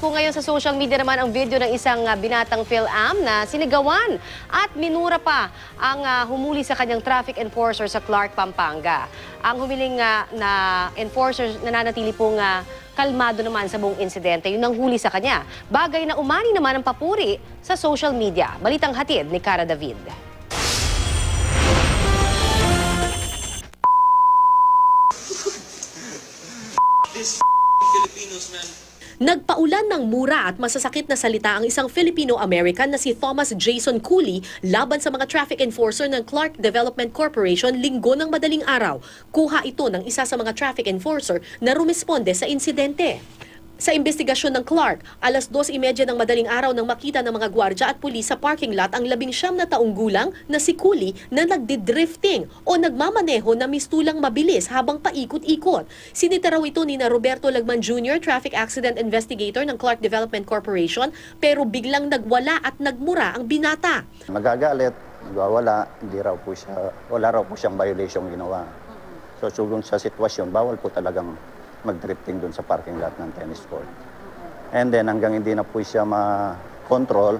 Umako ngayon sa social media naman ang video ng isang binatang PhilAm na sinigawan at minura pa ang humuli sa kanyang traffic enforcer sa Clark, Pampanga. Ang humiling na enforcer nananatili pong kalmado naman sa buong insidente. Yun ang huli sa kanya. Bagay na umani naman ang papuri sa social media. Balitang hatid ni Cara David. Nagpaulan ng mura at masasakit na salita ang isang Filipino-American na si Thomas Jason Cooley laban sa mga traffic enforcer ng Clark Development Corporation linggo ng madaling araw. Kuha ito ng isa sa mga traffic enforcer na rumisponde sa insidente. Sa investigasyon ng Clark, alas 2:30 ng madaling araw nang makita ng mga gwardya at pulis sa parking lot ang 19 na taong gulang na si Cooley na nagdi-drifting o nagmamaneho na mistulang mabilis habang paikot-ikot. Sinita raw ito ni Roberto Lagman Jr., Traffic Accident Investigator ng Clark Development Corporation, pero biglang nagwala at nagmura ang binata. Magagalit, nagwawala, wala raw po siyang violation ginawa. So sugon sa sitwasyon, bawal po talagang mag-drifting doon sa parking lot ng tennis court. And then hanggang hindi na po siya ma-control.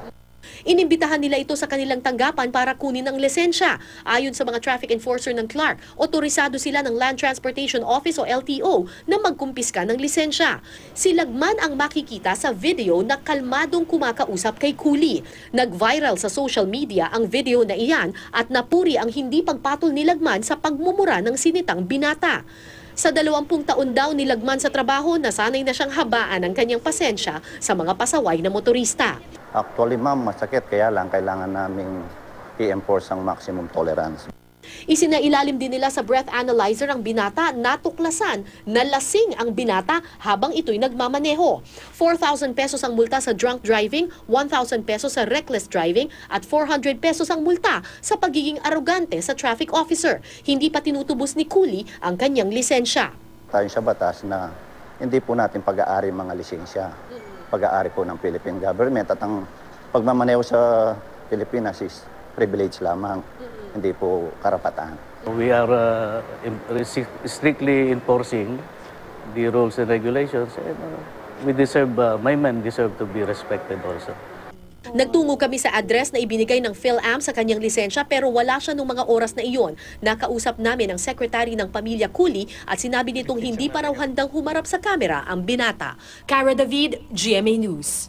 Inimbitahan nila ito sa kanilang tanggapan para kunin ang lisensya. Ayon sa mga traffic enforcer ng Clark, otorisado sila ng Land Transportation Office o LTO na magkumpiska ng lisensya. Si Lagman ang makikita sa video na kalmadong kumakausap kay Cooley. Nag-viral sa social media ang video na iyan at napuri ang hindi pagpatol ni Lagman sa pagmumura ng sinitang binata. Sa 20 taon daw ni Lagman sa trabaho, nasanay na siyang habaan ang kanyang pasensya sa mga pasaway na motorista. Actually, ma'am, masakit kaya lang kailangan naming i-enforce ang maximum tolerance. Isinailalim din nila sa breath analyzer ang binata, natuklasan na lasing ang binata habang ito'y nagmamaneho. 4,000 pesos ang multa sa drunk driving, 1,000 pesos sa reckless driving at 400 pesos ang multa sa pagiging arogante sa traffic officer. Hindi pa tinutubos ni Cooley ang kanyang lisensya. Tayo sa batas na hindi po natin pag-aari mga lisensya. Pag-aari po ng Philippine government at ang pagmamaneho sa Pilipinas is privilege lamang. Hindi po karapatan. We are strictly enforcing the rules and regulations, and my men deserve to be respected also. Nagtungo kami sa address na ibinigay ng PhilAm sa kanyang lisensya pero wala siya nung mga oras na iyon. Nakausap namin ang secretary ng pamilya Cooley at sinabi nitong hindi pa raw handang humarap sa kamera ang binata. Cara David, GMA News.